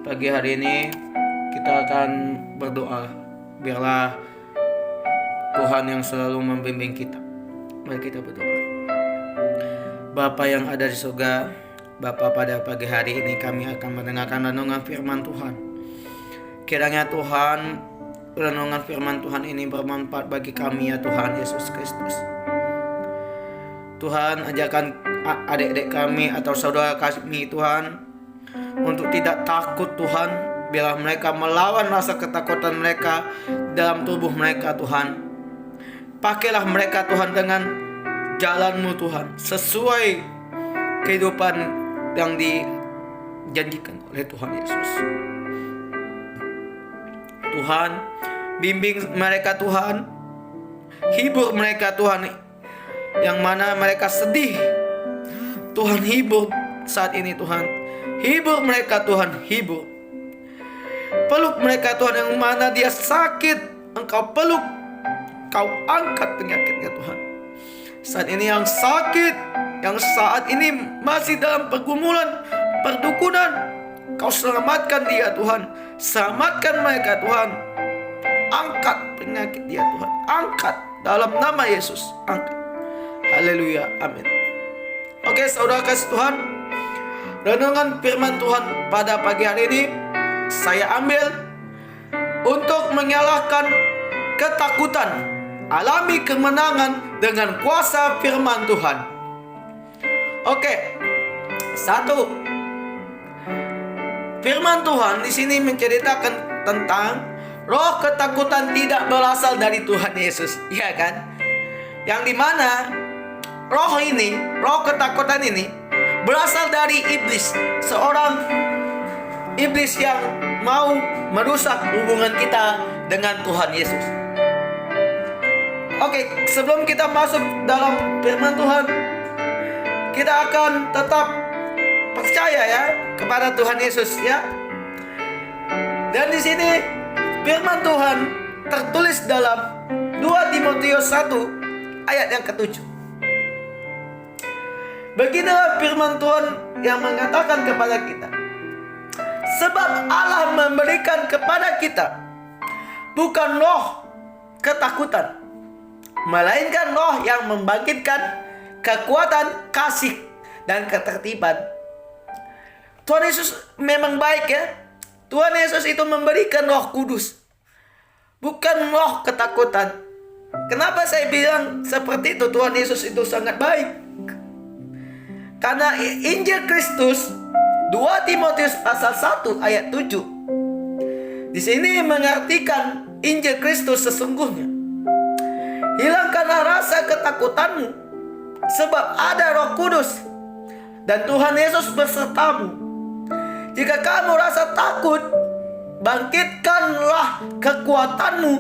Pagi hari ini kita akan berdoa. Biarlah Tuhan yang selalu membimbing kita. Mari kita berdoa. Bapa yang ada di surga, Bapa, pada pagi hari ini kami akan mendengarkan renungan firman Tuhan. Kiranya Tuhan, renungan firman Tuhan ini bermanfaat bagi kami ya Tuhan Yesus Kristus. Tuhan, ajarkan adik-adik kami atau saudara kami Tuhan untuk tidak takut Tuhan, biarlah mereka melawan rasa ketakutan mereka dalam tubuh mereka Tuhan. Pakailah mereka Tuhan dengan jalan-Mu Tuhan, sesuai kehidupan yang dijanjikan oleh Tuhan Yesus. Tuhan, bimbing mereka Tuhan, hibur mereka Tuhan, yang mana mereka sedih. Tuhan, hibur saat ini Tuhan, hibur mereka Tuhan, hibur. Peluk mereka Tuhan, yang mana dia sakit, Engkau peluk, Kau angkat penyakitnya Tuhan. Saat ini yang sakit, yang saat ini masih dalam pergumulan, perdukunan, Kau selamatkan dia Tuhan. Selamatkan mereka Tuhan. Angkat penyakit dia Tuhan, angkat dalam nama Yesus, angkat. Haleluya, amin. Oke, saudara kasih Tuhan, renungan firman Tuhan pada pagi hari ini saya ambil untuk menyalahkan ketakutan. Alami kemenangan dengan kuasa firman Tuhan. Oke, satu, firman Tuhan di sini menceritakan tentang roh ketakutan tidak berasal dari Tuhan Yesus, ya kan? Yang dimana roh ini, roh ketakutan ini berasal dari iblis, seorang iblis yang mau merusak hubungan kita dengan Tuhan Yesus. Oke, sebelum kita masuk dalam firman Tuhan, kita akan tetap percaya ya kepada Tuhan Yesus ya. Dan di sini firman Tuhan tertulis dalam 2 Timotius 1 ayat yang ke-7. Beginilah firman Tuhan yang mengatakan kepada kita, sebab Allah memberikan kepada kita bukan roh ketakutan, melainkan roh yang membangkitkan kekuatan, kasih, dan ketertiban. Tuhan Yesus memang baik ya. Tuhan Yesus itu memberikan Roh Kudus, bukan roh ketakutan. Kenapa saya bilang seperti itu? Tuhan Yesus itu sangat baik. Karena Injil Kristus 2 Timotius pasal 1 ayat 7 di sini mengartikan Injil Kristus sesungguhnya. Hilangkanlah rasa ketakutanmu, sebab ada Roh Kudus dan Tuhan Yesus bersertamu. Jika kamu rasa takut, bangkitkanlah kekuatanmu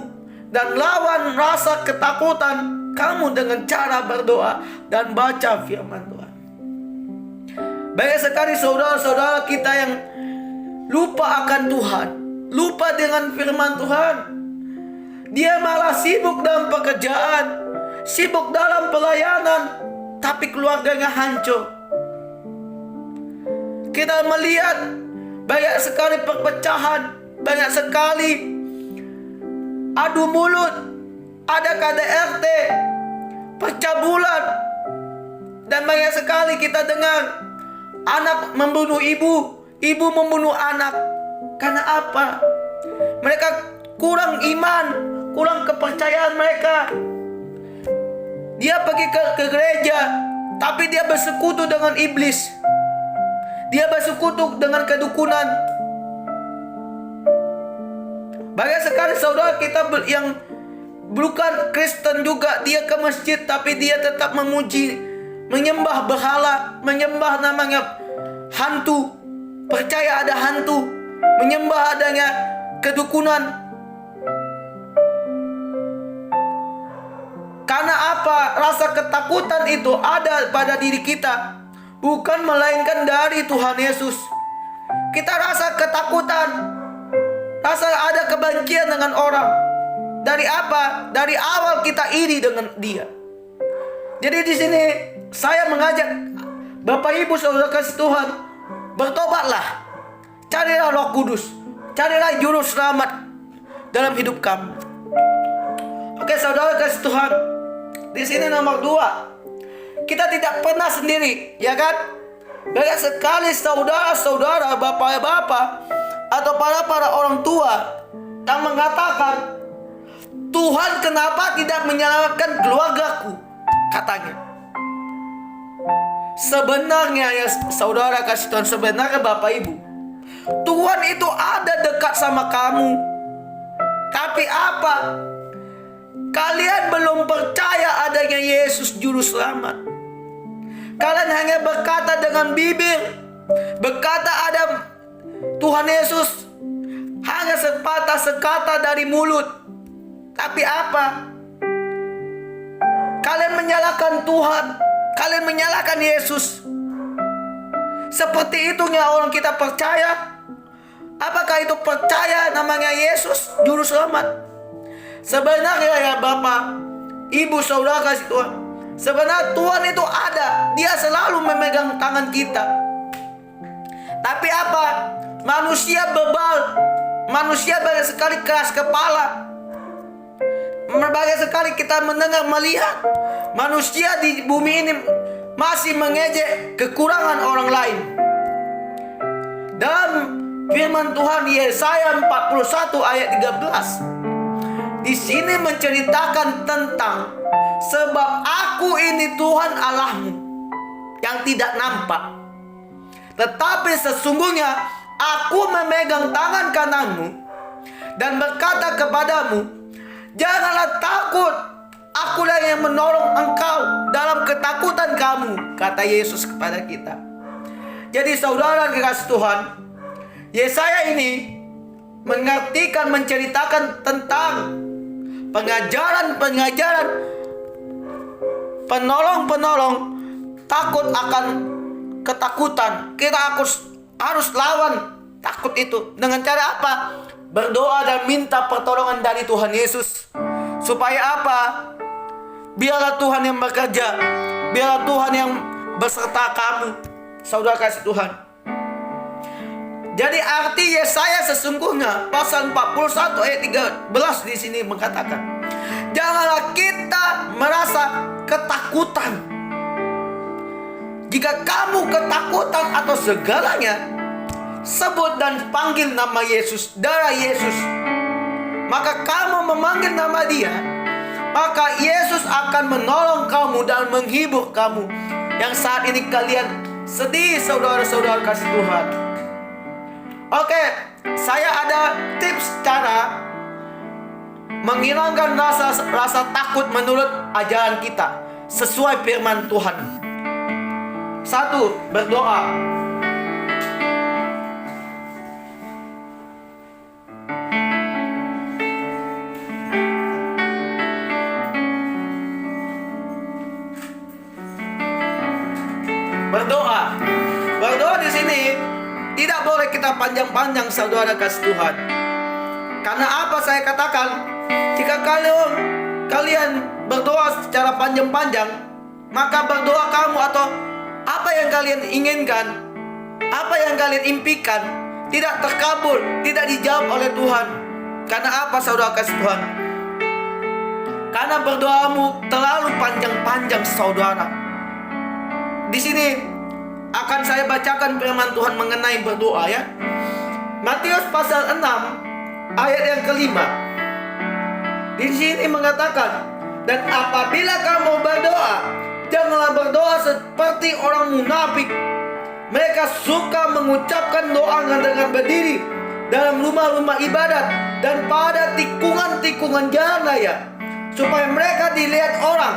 dan lawan rasa ketakutan kamu dengan cara berdoa dan baca firman Tuhan. Banyak sekali saudara-saudara kita yang lupa akan Tuhan, lupa dengan firman Tuhan. Dia malah sibuk dalam pekerjaan, sibuk dalam pelayanan, tapi keluarganya hancur. Kita melihat banyak sekali perpecahan, banyak sekali adu mulut, ada KDRT, pecah bulan, dan banyak sekali kita dengar anak membunuh ibu, ibu membunuh anak. Karena apa? Mereka kurang iman, kurang kepercayaan mereka. Dia pergi ke gereja, tapi dia bersekutu dengan iblis. Dia bersekutu dengan kedukunan. Banyak sekali saudara kita yang bukan Kristen juga, dia ke masjid tapi dia tetap memuji, menyembah berhala, menyembah namanya hantu, percaya ada hantu, menyembah adanya kedukunan. Karena apa? Rasa ketakutan itu ada pada diri kita, bukan melainkan dari Tuhan Yesus. Kita rasa ketakutan, rasa ada kebencian dengan orang. Dari apa? Dari awal kita iri dengan dia. Jadi di sini saya mengajak Bapak Ibu saudara kasih Tuhan, bertobatlah. Cari carilah Roh Kudus, carilah juru selamat dalam hidup kamu. Oke, saudara kasih Tuhan, di sini nomor 2, kita tidak pernah sendiri, ya kan? Banyak sekali saudara-saudara, bapak-bapak, atau para orang tua yang mengatakan, Tuhan kenapa tidak menyelamatkan keluargaku? Katanya. Sebenarnya ya saudara kasih Tuhan, sebenarnya Bapak Ibu, Tuhan itu ada dekat sama kamu. Tapi apa? Kalian belum percaya adanya Yesus Juru Selamat. Kalian hanya berkata dengan bibir, berkata ada Tuhan Yesus, hanya sepatah sekata dari mulut. Tapi apa? Kalian menyalahkan Tuhan, kalian menyalahkan Yesus. Seperti itunya orang kita percaya. Apakah itu percaya namanya Yesus Juru Selamat? Sebenarnya ya Bapak, Ibu, Saudara kasih Tuhan, sebenarnya Tuhan itu ada. Dia selalu memegang tangan kita. Tapi apa? Manusia bebal. Manusia banyak sekali keras kepala. Banyak sekali kita mendengar, melihat manusia di bumi ini masih mengejek kekurangan orang lain. Dalam firman Tuhan Yesaya 41 ayat 13, di sini menceritakan tentang sebab aku ini Tuhan Allahmu yang tidak nampak, tetapi sesungguhnya aku memegang tangan kananmu dan berkata kepadamu, janganlah takut, akulah yang menolong engkau dalam ketakutan kamu, kata Yesus kepada kita. Jadi saudara dikasih Tuhan, Yesaya ini mengartikan, menceritakan tentang pengajaran-pengajaran penolong-penolong takut akan ketakutan. Kita harus lawan takut itu dengan cara apa? Berdoa dan minta pertolongan dari Tuhan Yesus. Supaya apa? Biarlah Tuhan yang bekerja, biarlah Tuhan yang beserta kamu, saudara kasih Tuhan. Jadi arti Yesaya sesungguhnya pasal 41 ayat 13 di sini mengatakan, janganlah kita merasa ketakutan. Jika kamu ketakutan atau segalanya, sebut dan panggil nama Yesus, darah Yesus. Maka kamu memanggil nama Dia, maka Yesus akan menolong kamu dan menghibur kamu yang saat ini kalian sedih, saudara-saudara kasih Tuhan. Oke, saya ada tips cara menghilangkan rasa takut menurut ajaran kita sesuai firman Tuhan. 1. Berdoa. Berdoa di sini tidak boleh kita panjang-panjang, saudara kasih Tuhan. Karena apa saya katakan? Jika kalian berdoa secara panjang-panjang, maka berdoa kamu atau apa yang kalian inginkan, apa yang kalian impikan tidak terkabul, tidak dijawab oleh Tuhan. Karena apa, saudara kasih Tuhan? Karena berdoamu terlalu panjang-panjang, saudara. Di sini akan saya bacakan firman Tuhan mengenai berdoa ya. Matius pasal 6 ayat yang kelima. Di sini mengatakan, dan apabila kamu berdoa, janganlah berdoa seperti orang munafik. Mereka suka mengucapkan doa dengan berdiri dalam rumah-rumah ibadat dan pada tikungan-tikungan jalan raya, supaya mereka dilihat orang.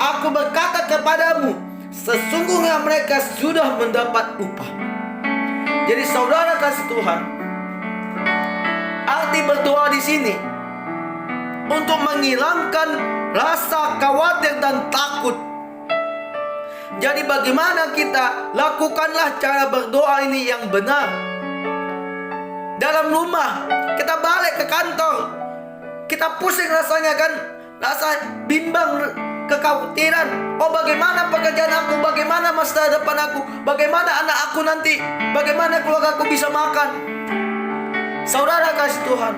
Aku berkata kepadamu, sesungguhnya mereka sudah mendapat upah. Jadi saudara kasih Tuhan, arti berdoa di sini untuk menghilangkan rasa khawatir dan takut. Jadi bagaimana kita lakukanlah cara berdoa ini yang benar. Dalam rumah, kita balik ke kantor, kita pusing rasanya kan, rasa bimbang kekhawatiran. Oh, bagaimana pekerjaan aku, bagaimana masa depan aku, bagaimana anak aku nanti, bagaimana keluarga aku bisa makan. Saudara kasih Tuhan,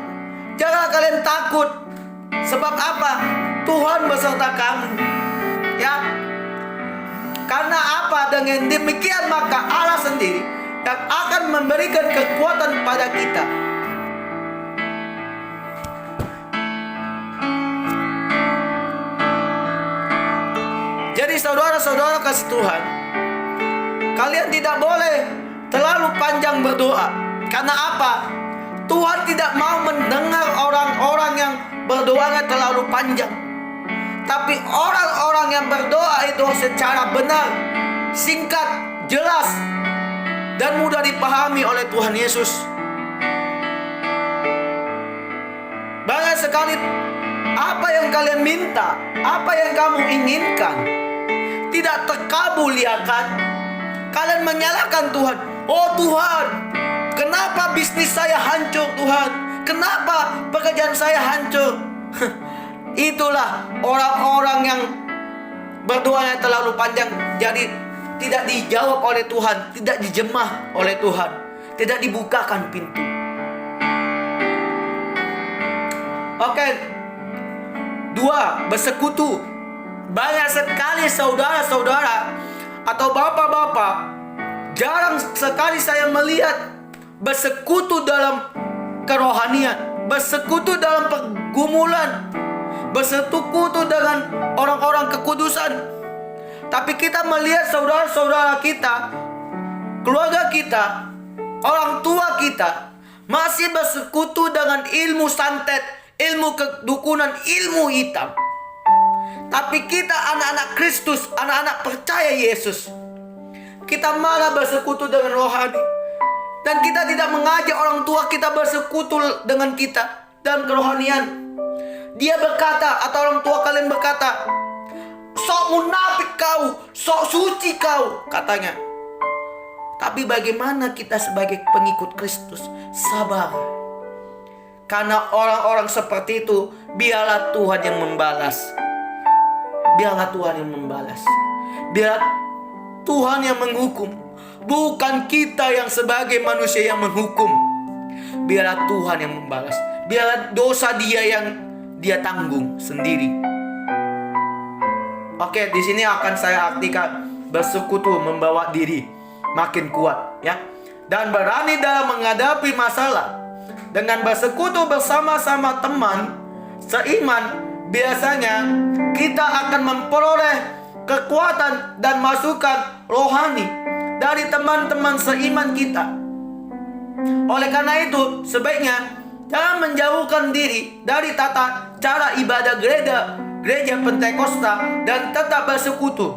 jangan kalian takut. Sebab apa? Tuhan beserta kamu. Ya. Karena apa? Dengan demikian maka Allah sendiri yang akan memberikan kekuatan pada kita. Jadi saudara-saudara kasih Tuhan, kalian tidak boleh terlalu panjang berdoa. Karena apa? Tuhan tidak mau mendengar orang-orang yang berdoanya terlalu panjang. Tapi orang-orang yang berdoa itu secara benar, singkat, jelas, dan mudah dipahami oleh Tuhan Yesus. Banyak sekali apa yang kalian minta, apa yang kamu inginkan tidak terkabul, ya kan? Kalian menyalahkan Tuhan. Oh Tuhan, kenapa bisnis saya hancur Tuhan? Kenapa pekerjaan saya hancur? Itulah orang-orang yang berdoanya terlalu panjang, jadi tidak dijawab oleh Tuhan, tidak dijemah oleh Tuhan, tidak dibukakan pintu. Oke. 2. Bersekutu. Banyak sekali saudara-saudara atau bapak-bapak, jarang sekali saya melihat bersekutu dalam kerohanian, bersekutu dalam pergumulan, bersekutu dengan orang-orang kekudusan. Tapi kita melihat saudara-saudara kita, keluarga kita, orang tua kita masih bersekutu dengan ilmu santet, ilmu kedukunan, ilmu hitam. Tapi kita anak-anak Kristus, anak-anak percaya Yesus, kita malah bersekutu dengan rohani. Dan kita tidak mengajak orang tua kita bersekutu dengan kita dalam kerohanian. Dia berkata, atau orang tua kalian berkata, sok munafik kau, sok suci kau, katanya. Tapi bagaimana kita sebagai pengikut Kristus? Sabar. Karena orang-orang seperti itu, biarlah Tuhan yang membalas. Biarlah Tuhan yang membalas. Biarlah Tuhan yang menghukum. Bukan kita yang sebagai manusia yang menghukum. Biarlah Tuhan yang membalas. Biarlah dosa dia yang dia tanggung sendiri. Oke, di sini akan saya artikan bersekutu membawa diri makin kuat, ya. Dan berani dalam menghadapi masalah. Dengan bersekutu bersama-sama teman seiman, biasanya kita akan memperoleh kekuatan dan masukan rohani dari teman-teman seiman kita. Oleh karena itu, sebaiknya jangan menjauhkan diri dari tata cara ibadah gereja Pentakosta dan tetap bersekutu.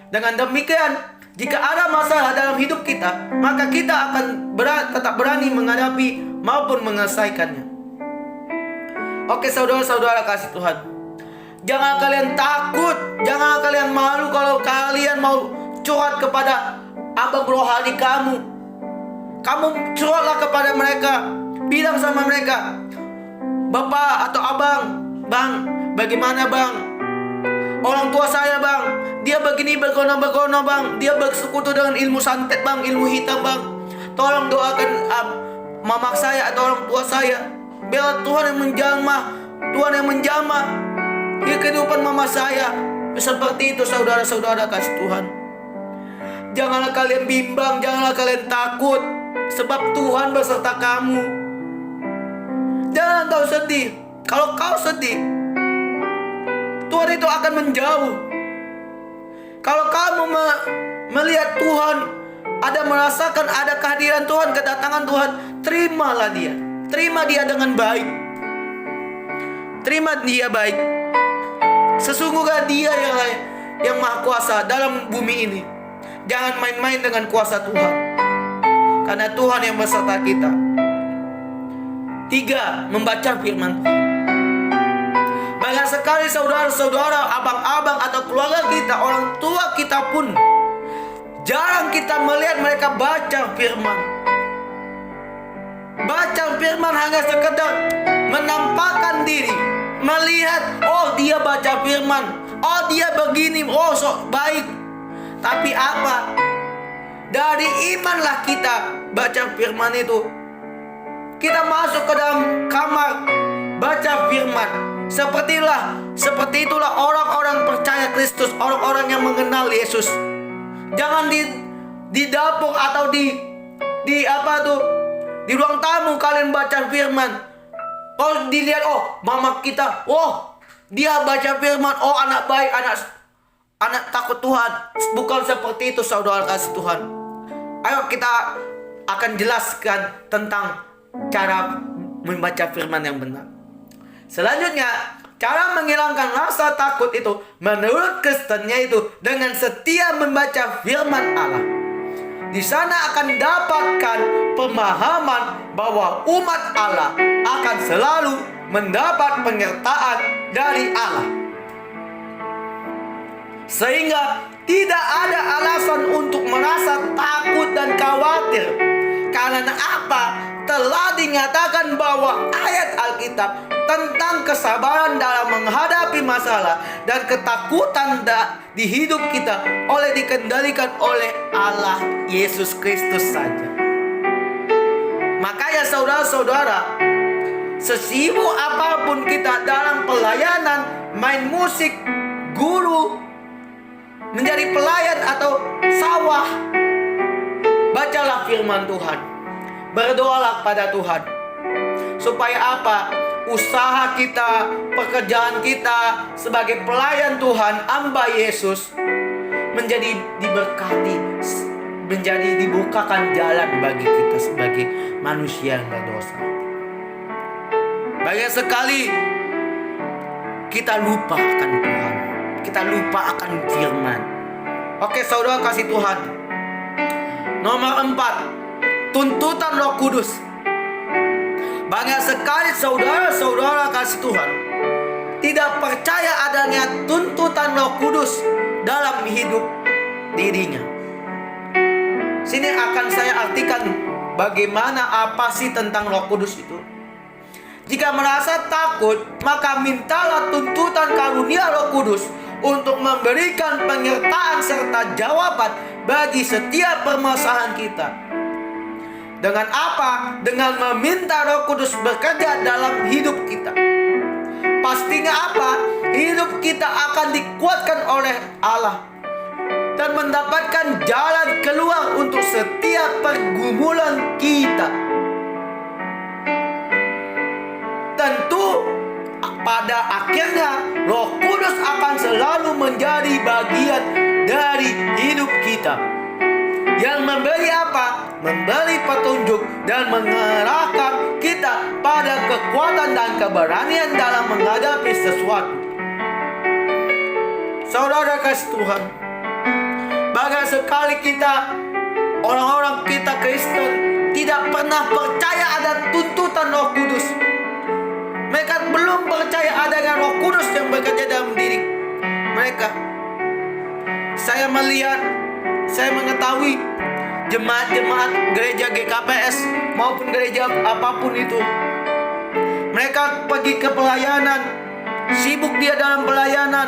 Dengan demikian, jika ada masalah dalam hidup kita, maka kita akan tetap berani menghadapi maupun menyelesaikannya. Oke, saudara-saudara kasih Tuhan, jangan kalian takut, jangan kalian malu kalau kalian mau curhat kepada abang rohani kamu. Kamu curhatlah kepada mereka, bilang sama mereka, Bapak atau Abang, Bang, bagaimana Bang? Orang tua saya Bang, dia begini begono-begono Bang, dia bersekutu dengan ilmu santet Bang, ilmu hitam Bang. Tolong doakan mama saya atau orang tua saya. Biar Tuhan yang menjamah, Tuhan yang menjamah di kehidupan mama saya. Seperti itu saudara-saudara kasih Tuhan. Janganlah kalian bimbang, janganlah kalian takut, sebab Tuhan beserta kamu. Jangan kau sedih. Kalau kau sedih, Tuhan itu akan menjauh. Kalau kamu melihat Tuhan, ada merasakan ada kehadiran Tuhan, kedatangan Tuhan, terimalah dia. Terima dia dengan baik. Terima dia baik. Sesungguhnya dia yang maha kuasa dalam bumi ini. Jangan main-main dengan kuasa Tuhan, karena Tuhan yang beserta kita. 3. Membaca firman. Banyak sekali saudara-saudara, abang-abang atau keluarga kita, orang tua kita pun jarang kita melihat mereka baca firman. Baca firman hanya sekedar menampakkan diri, melihat, oh dia baca firman, oh dia begini, oh sok baik. Tapi apa? Dari imanlah kita baca firman itu. Kita masuk ke dalam kamar, baca firman. Seperti itulah orang-orang percaya Kristus, orang-orang yang mengenal Yesus. Jangan di dapur atau di ruang tamu kalian baca firman. Oh dilihat, oh mama kita, oh dia baca firman, oh anak baik, anak takut Tuhan. Bukan seperti itu saudara kasih Tuhan. Ayo kita akan jelaskan tentang cara membaca firman yang benar. Selanjutnya, cara menghilangkan rasa takut itu menurut Kristennya itu dengan setia membaca firman Allah. Di sana akan dapatkan pemahaman bahwa umat Allah akan selalu mendapat penyertaan dari Allah. Sehingga tidak ada alasan untuk merasa takut dan khawatir. Karena apa? Telah dinyatakan bahwa ayat Alkitab tentang kesabaran dalam menghadapi masalah dan ketakutan di hidup kita dikendalikan oleh Allah Yesus Kristus saja. Makanya saudara-saudara, sesibuk apapun kita dalam pelayanan, main musik, guru, menjadi pelayan atau sawah, bacalah firman Tuhan. Berdoalah pada Tuhan. Supaya apa? Usaha kita, pekerjaan kita sebagai pelayan Tuhan, hamba Yesus, menjadi diberkati, menjadi dibukakan jalan bagi kita sebagai manusia yang berdosa. Banyak sekali kita lupa akan Tuhan. Kita lupa akan firman. Oke saudara kasih Tuhan. Nomor 4, tuntutan Roh Kudus. Banyak sekali saudara-saudara kasih Tuhan tidak percaya adanya tuntutan Roh Kudus dalam hidup dirinya. Sini akan saya artikan bagaimana apa sih tentang Roh Kudus itu. Jika merasa takut, maka mintalah tuntutan karunia Roh Kudus untuk memberikan penyertaan serta jawaban bagi setiap permasalahan kita. Dengan apa? Dengan meminta Roh Kudus bekerja dalam hidup kita. Pastinya apa? Hidup kita akan dikuatkan oleh Allah dan mendapatkan jalan keluar untuk setiap pergumulan kita. Tentu pada akhirnya Roh Kudus akan selalu menjadi bagian dari hidup kita, yang memberi apa? Memberi petunjuk dan mengarahkan kita pada kekuatan dan keberanian dalam menghadapi sesuatu. Saudara kasih Tuhan, banyak sekali kita, orang-orang kita Kristen, tidak pernah percaya ada tuntutan Roh Kudus. Mereka belum percaya adanya Roh Kudus yang bekerja dalam diri mereka. Saya melihat, saya mengetahui jemaat-jemaat gereja GKPS maupun gereja apapun itu, mereka pergi ke pelayanan, sibuk dia dalam pelayanan,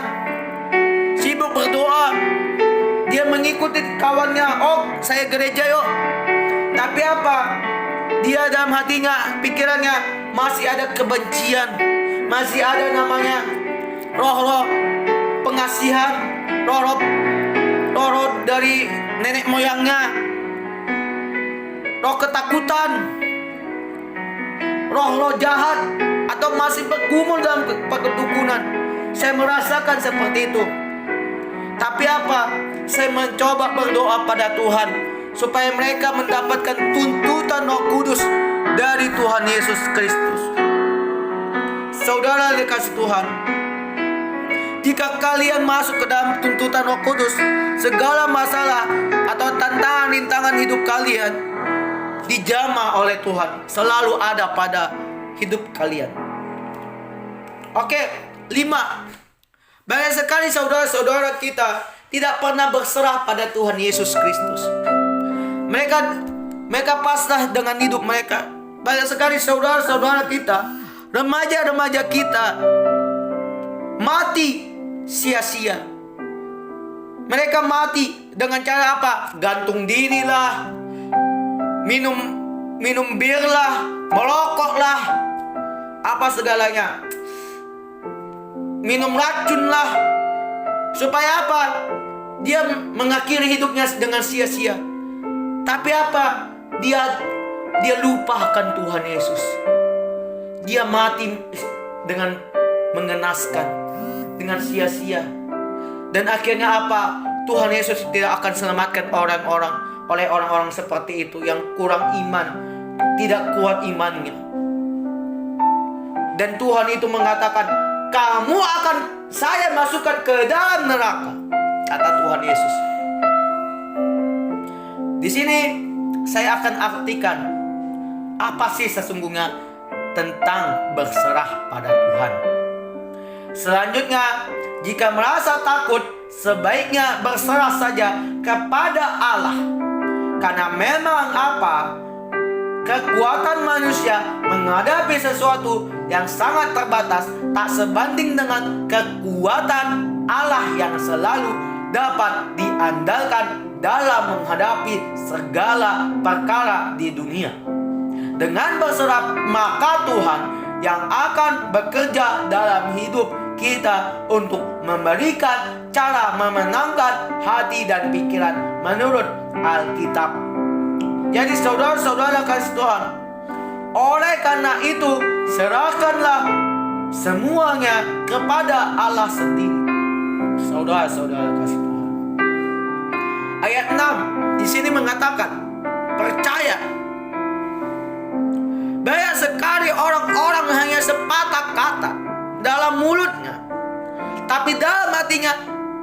sibuk berdoa, dia mengikuti kawannya, oh saya gereja yuk. Tapi apa? Dia dalam hatinya, pikirannya masih ada kebencian, masih ada namanya roh-roh pengasihan, roh-roh dari nenek moyangnya, roh ketakutan, roh-roh jahat, atau masih bergumul dalam kedukunan. Saya merasakan seperti itu. Tapi apa? Saya mencoba berdoa pada Tuhan supaya mereka mendapatkan tuntutan Roh Kudus dari Tuhan Yesus Kristus. Saudara dikasih Tuhan, jika kalian masuk ke dalam tuntutan Roh Kudus, segala masalah atau tantangan rintangan hidup kalian dijamah oleh Tuhan, selalu ada pada hidup kalian. Oke, 5. Banyak sekali saudara-saudara kita tidak pernah berserah pada Tuhan Yesus Kristus. Mereka pasrah dengan hidup mereka. Banyak sekali saudara-saudara kita, remaja-remaja kita mati sia-sia. Mereka mati dengan cara apa? Gantung diri lah, minum bir lah, merokok lah, apa segalanya, minum racun lah. Supaya apa? Dia mengakhiri hidupnya dengan sia-sia. Tapi apa? Dia lupakan Tuhan Yesus. Dia mati dengan mengenaskan, dengan sia-sia. Dan akhirnya apa? Tuhan Yesus tidak akan selamatkan oleh orang-orang seperti itu yang kurang iman, tidak kuat imannya. Dan Tuhan itu mengatakan, kamu akan saya masukkan ke dalam neraka, kata Tuhan Yesus. Di sini saya akan artikan apa sih sesungguhnya tentang berserah pada Tuhan. Selanjutnya, jika merasa takut, sebaiknya berserah saja kepada Allah. Karena memang apa? Kekuatan manusia menghadapi sesuatu yang sangat terbatas tak sebanding dengan kekuatan Allah yang selalu dapat diandalkan dalam menghadapi segala perkara di dunia. Dengan berserah, maka Tuhan yang akan bekerja dalam hidup kita untuk memberikan cara memenangkan hati dan pikiran menurut Alkitab. Jadi saudara-saudara kasih Tuhan, oleh karena itu serahkanlah semuanya kepada Allah sendiri. Saudara-saudara kasih Tuhan. Ayat 6 di sini mengatakan percaya. Banyak sekali orang-orang hanya sepatah kata dalam mulutnya, tapi dalam hatinya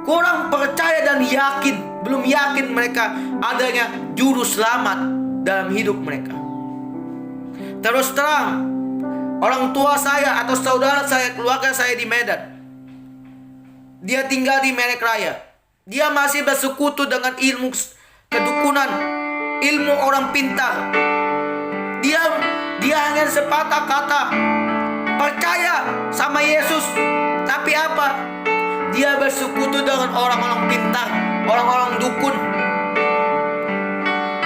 kurang percaya dan yakin, belum yakin mereka adanya juru selamat dalam hidup mereka. Terus terang, orang tua saya atau saudara saya, keluarga saya di Medan, dia tinggal di Merek Raya. Dia masih bersekutu dengan ilmu kedukunan, ilmu orang pintar. Dia hanya sepatah kata percaya sama Yesus. Tapi apa? Dia bersekutu dengan orang-orang pintar, orang-orang dukun.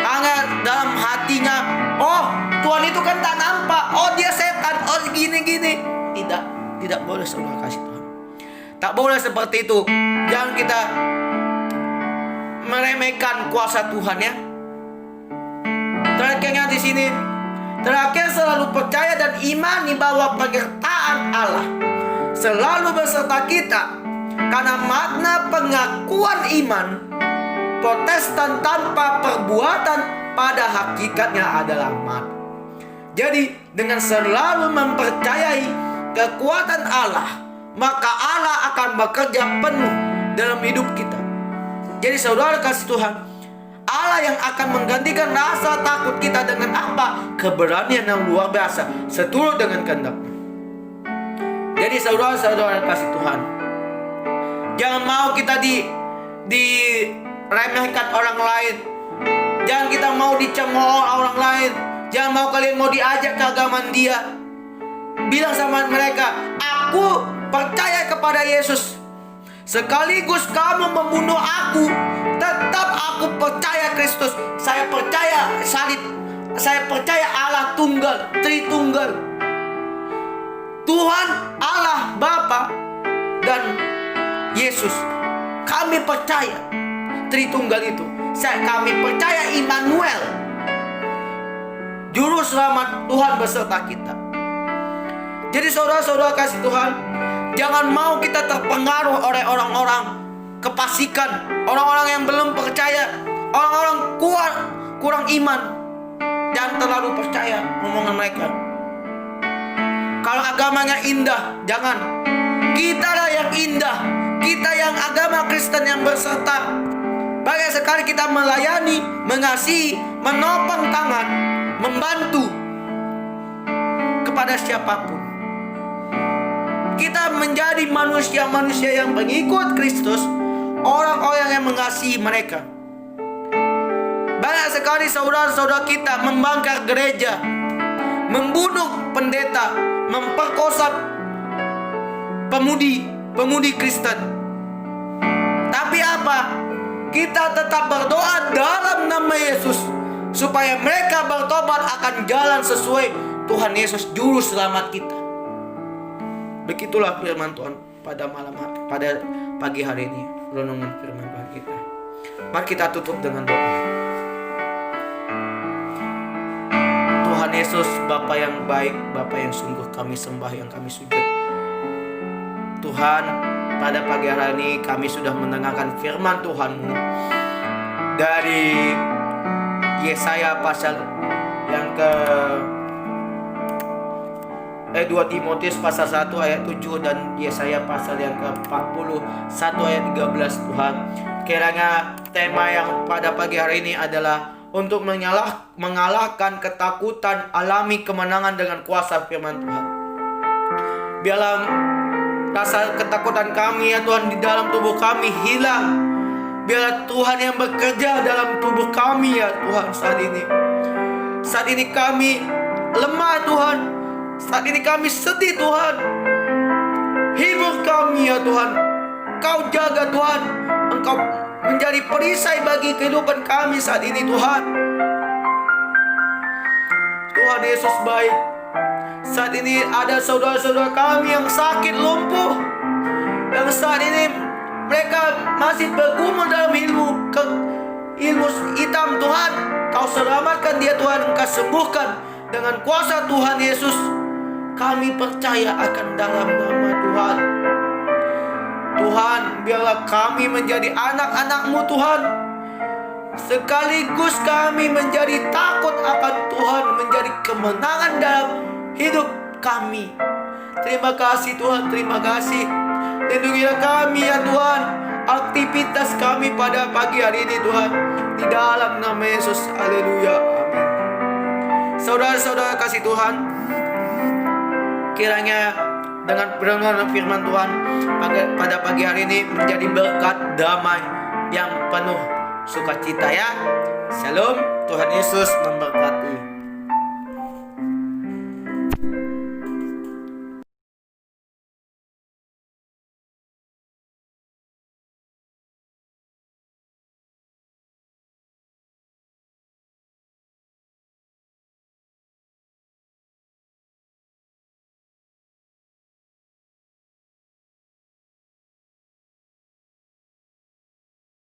Hanya dalam hatinya, oh Tuhan itu kan tak nampak, oh dia setan, oh gini-gini. Tidak boleh saudara kasih Tuhan. Tak boleh seperti itu. Jangan kita meremehkan kuasa Tuhan ya. Terakhirnya di sini, terakhir selalu percaya dan imani bahwa penyertaan Allah selalu beserta kita. Karena makna pengakuan iman Protestan tanpa perbuatan pada hakikatnya adalah mati. Jadi dengan selalu mempercayai kekuatan Allah, maka Allah akan bekerja penuh dalam hidup kita. Jadi saudara kasih Tuhan, Allah yang akan menggantikan rasa takut kita dengan apa? Keberanian yang luar biasa, seturut dengan kehendak-Nya. Jadi saudara-saudara kasih Tuhan, jangan mau kita diremehkan orang lain. Jangan kita mau dicemooh orang lain. Jangan mau kalian mau diajak ke agama dia. Bilang sama mereka, aku percaya kepada Yesus. Sekaligus kamu membunuh aku, tetap aku percaya Kristus. Saya percaya salib. Saya percaya Allah tunggal, Tritunggal. Tuhan Allah Bapa dan Yesus. Kami percaya Tritunggal itu. Kami percaya Immanuel, Juru Selamat Tuhan beserta kita. Jadi saudara-saudara kasih Tuhan, jangan mau kita terpengaruh oleh orang-orang kefasikan, orang-orang yang belum percaya, orang-orang kurang iman. Jangan terlalu percaya omongan mereka. Kalau agamanya indah, jangan. Kita lah yang indah. Kita yang agama Kristen yang berserta. Banyak sekali kita melayani, mengasihi, menopang tangan, membantu kepada siapapun. Kita menjadi manusia-manusia yang mengikut Kristus, orang-orang yang mengasihi mereka. Banyak sekali saudara-saudara kita membangkang gereja, membunuh pendeta, memperkosa pemudi Kristen. Tapi apa? Kita tetap berdoa dalam nama Yesus, supaya mereka bertobat akan jalan sesuai Tuhan Yesus Juru Selamat kita. Begitulah firman Tuhan pada pagi hari ini, renungan firman Tuhan kita. Mari kita tutup dengan doa. Tuhan Yesus, Bapa yang baik, Bapa yang sungguh kami sembah, yang kami sujud. Tuhan, pada pagi hari ini kami sudah mendengarkan firman Tuhan-Mu dari Yesaya pasal yang 2 Timotius pasal 1 ayat 7 dan Yesaya pasal yang ke-41 ayat 13. Tuhan, kiranya tema yang pada pagi hari ini adalah untuk mengalahkan ketakutan, alami kemenangan dengan kuasa firman Tuhan. Biarlah rasa ketakutan kami ya Tuhan di dalam tubuh kami hilang. Biarlah Tuhan yang bekerja dalam tubuh kami ya Tuhan saat ini. Saat ini kami lemah Tuhan. Saat ini kami sedih Tuhan. Hibur kami ya Tuhan. Kau jaga Tuhan. Engkau menjadi perisai bagi kehidupan kami saat ini Tuhan. Tuhan Yesus baik. Saat ini ada saudara-saudara kami yang sakit lumpuh, yang saat ini mereka masih bergumul dalam ilmu hitam Tuhan. Kau selamatkan dia Tuhan. Engkau sembuhkan dengan kuasa Tuhan Yesus. Kami percaya akan dalam nama Tuhan. Tuhan, biarlah kami menjadi anak-anak-Mu Tuhan. Sekaligus kami menjadi takut akan Tuhan, menjadi kemenangan dalam hidup kami. Terima kasih Tuhan, terima kasih. Lindungilah kami ya Tuhan, aktivitas kami pada pagi hari ini Tuhan, di dalam nama Yesus. Haleluya, amin. Saudara-saudara kasih Tuhan, kiranya dengan renungan firman Tuhan pada pagi hari ini menjadi berkat damai yang penuh sukacita ya. Shalom, Tuhan Yesus memberkati.